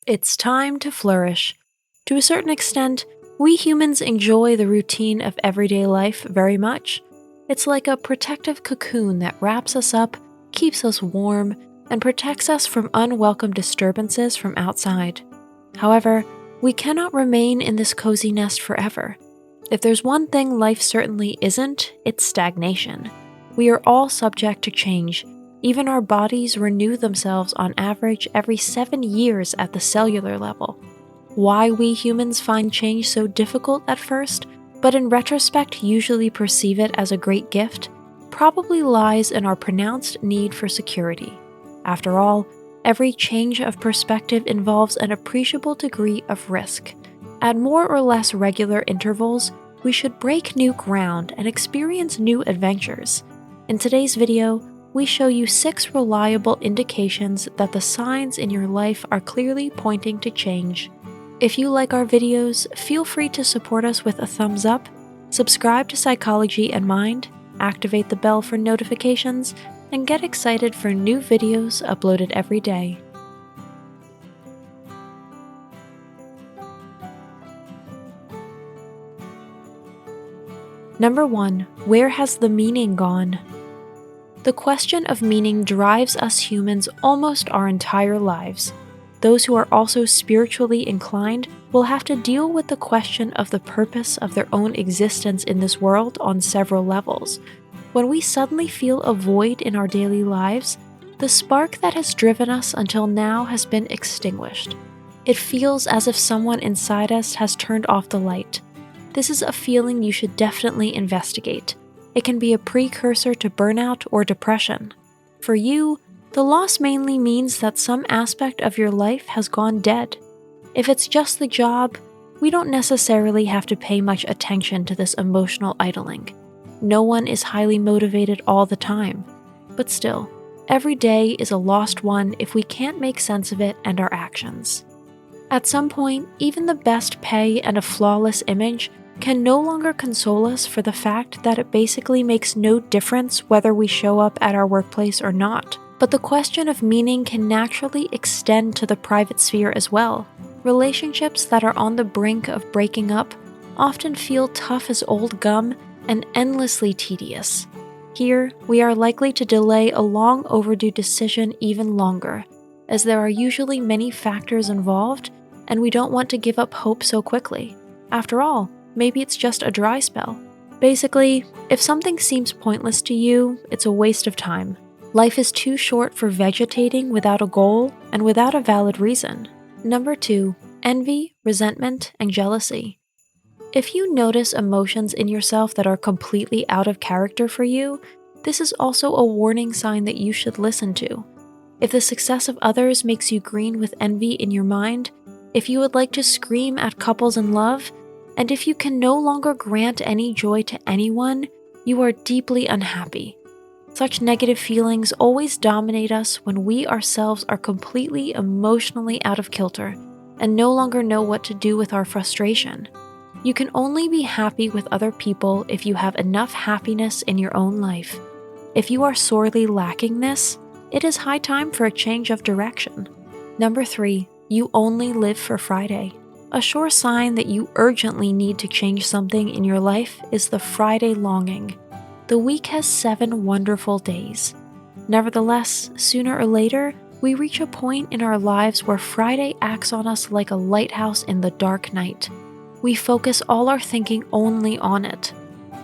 It's time to flourish. To a certain extent, we humans enjoy the routine of everyday life very much. It's like a protective cocoon that wraps us up, keeps us warm, and protects us from unwelcome disturbances from outside. However, we cannot remain in this cozy nest forever. If there's one thing life certainly isn't, it's stagnation. We are all subject to change. Even our bodies renew themselves on average every 7 years at the cellular level. Why we humans find change so difficult at first, but in retrospect usually perceive it as a great gift, probably lies in our pronounced need for security. After all, every change of perspective involves an appreciable degree of risk. At more or less regular intervals, we should break new ground and experience new adventures. In today's video, we show you 6 reliable indications that the signs in your life are clearly pointing to change. If you like our videos, feel free to support us with a thumbs up, subscribe to Psychology and Mind, activate the bell for notifications, and get excited for new videos uploaded every day. Number 1. Where has the meaning gone? The question of meaning drives us humans almost our entire lives. Those who are also spiritually inclined will have to deal with the question of the purpose of their own existence in this world on several levels. When we suddenly feel a void in our daily lives, the spark that has driven us until now has been extinguished. It feels as if someone inside us has turned off the light. This is a feeling you should definitely investigate. It can be a precursor to burnout or depression. For you, the loss mainly means that some aspect of your life has gone dead. If it's just the job, we don't necessarily have to pay much attention to this emotional idling. No one is highly motivated all the time. But still, every day is a lost one if we can't make sense of it and our actions. At some point, even the best pay and a flawless image can no longer console us for the fact that it basically makes no difference whether we show up at our workplace or not. But the question of meaning can naturally extend to the private sphere as well. Relationships that are on the brink of breaking up often feel tough as old gum and endlessly tedious. Here, we are likely to delay a long overdue decision even longer, as there are usually many factors involved, and we don't want to give up hope so quickly. After all, maybe it's just a dry spell. Basically, if something seems pointless to you, it's a waste of time. Life is too short for vegetating without a goal and without a valid reason. Number 2. Envy, resentment, and jealousy. If you notice emotions in yourself that are completely out of character for you, this is also a warning sign that you should listen to. If the success of others makes you green with envy in your mind, if you would like to scream at couples in love, and if you can no longer grant any joy to anyone, you are deeply unhappy. Such negative feelings always dominate us when we ourselves are completely emotionally out of kilter and no longer know what to do with our frustration. You can only be happy with other people if you have enough happiness in your own life. If you are sorely lacking this, it is high time for a change of direction. Number 3. You only live for Friday. A sure sign that you urgently need to change something in your life is the Friday longing. The week has 7 wonderful days. Nevertheless, sooner or later, we reach a point in our lives where Friday acts on us like a lighthouse in the dark night. We focus all our thinking only on it.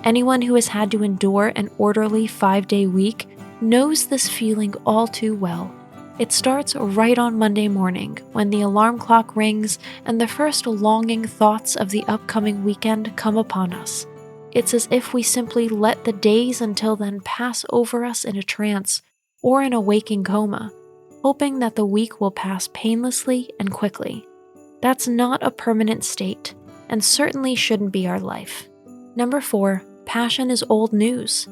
Anyone who has had to endure an orderly 5-day week knows this feeling all too well. It starts right on Monday morning, when the alarm clock rings and the first longing thoughts of the upcoming weekend come upon us. It's as if we simply let the days until then pass over us in a trance or in a waking coma, hoping that the week will pass painlessly and quickly. That's not a permanent state, and certainly shouldn't be our life. Number 4. Passion is old news.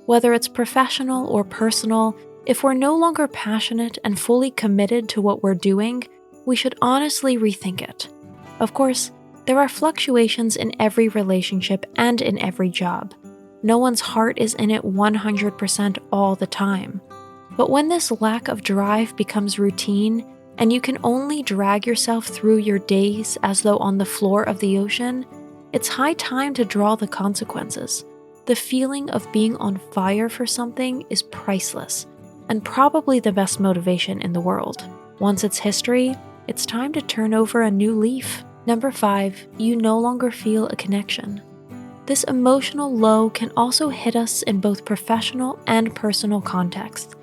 Whether it's professional or personal, if we're no longer passionate and fully committed to what we're doing, we should honestly rethink it. Of course, there are fluctuations in every relationship and in every job. No one's heart is in it 100% all the time. But when this lack of drive becomes routine, and you can only drag yourself through your days as though on the floor of the ocean, it's high time to draw the consequences. The feeling of being on fire for something is priceless, and probably the best motivation in the world. Once it's history, it's time to turn over a new leaf. Number 5, you no longer feel a connection. This emotional low can also hit us in both professional and personal contexts.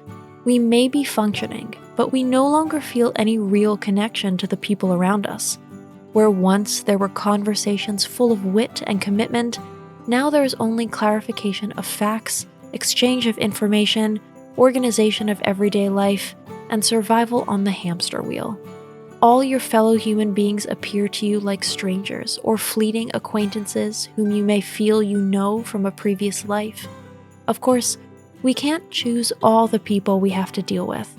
We may be functioning, but we no longer feel any real connection to the people around us. Where once there were conversations full of wit and commitment, now there is only clarification of facts, exchange of information, organization of everyday life, and survival on the hamster wheel. All your fellow human beings appear to you like strangers or fleeting acquaintances whom you may feel you know from a previous life. Of course, we can't choose all the people we have to deal with,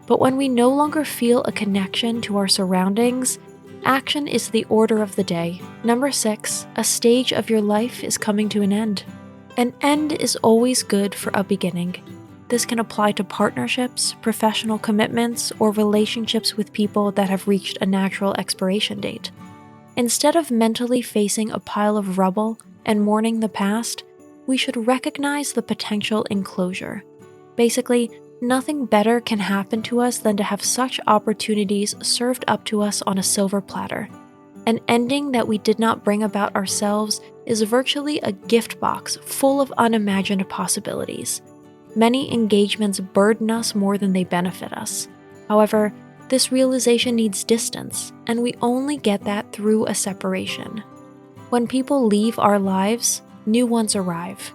but when we no longer feel a connection to our surroundings, action is the order of the day. Number 6, a stage of your life is coming to an end. An end is always good for a beginning. This can apply to partnerships, professional commitments, or relationships with people that have reached a natural expiration date. Instead of mentally facing a pile of rubble and mourning the past, we should recognize the potential in closure. Basically, nothing better can happen to us than to have such opportunities served up to us on a silver platter. An ending that we did not bring about ourselves is virtually a gift box full of unimagined possibilities. Many engagements burden us more than they benefit us. However, this realization needs distance, and we only get that through a separation. When people leave our lives, new ones arrive.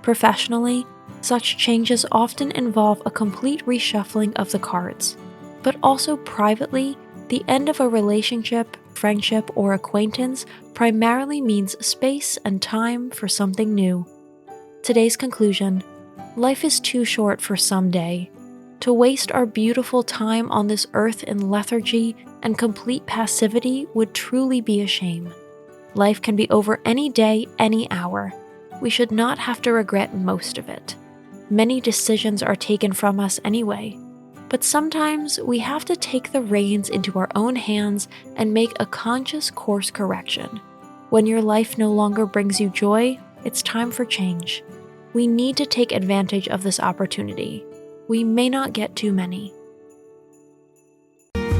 Professionally, such changes often involve a complete reshuffling of the cards. But also privately, the end of a relationship, friendship, or acquaintance primarily means space and time for something new. Today's conclusion: life is too short for someday. To waste our beautiful time on this earth in lethargy and complete passivity would truly be a shame. Life can be over any day, any hour. We should not have to regret most of it. Many decisions are taken from us anyway, but sometimes we have to take the reins into our own hands and make a conscious course correction. When your life no longer brings you joy, it's time for change. We need to take advantage of this opportunity. We may not get too many.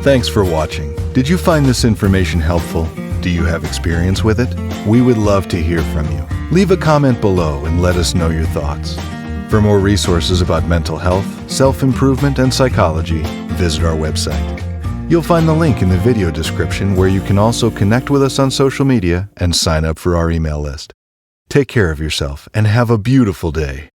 Thanks for watching. Did you find this information helpful? Do you have experience with it? We would love to hear from you. Leave a comment below and let us know your thoughts. For more resources about mental health, self-improvement, and psychology, visit our website. You'll find the link in the video description where you can also connect with us on social media and sign up for our email list. Take care of yourself and have a beautiful day.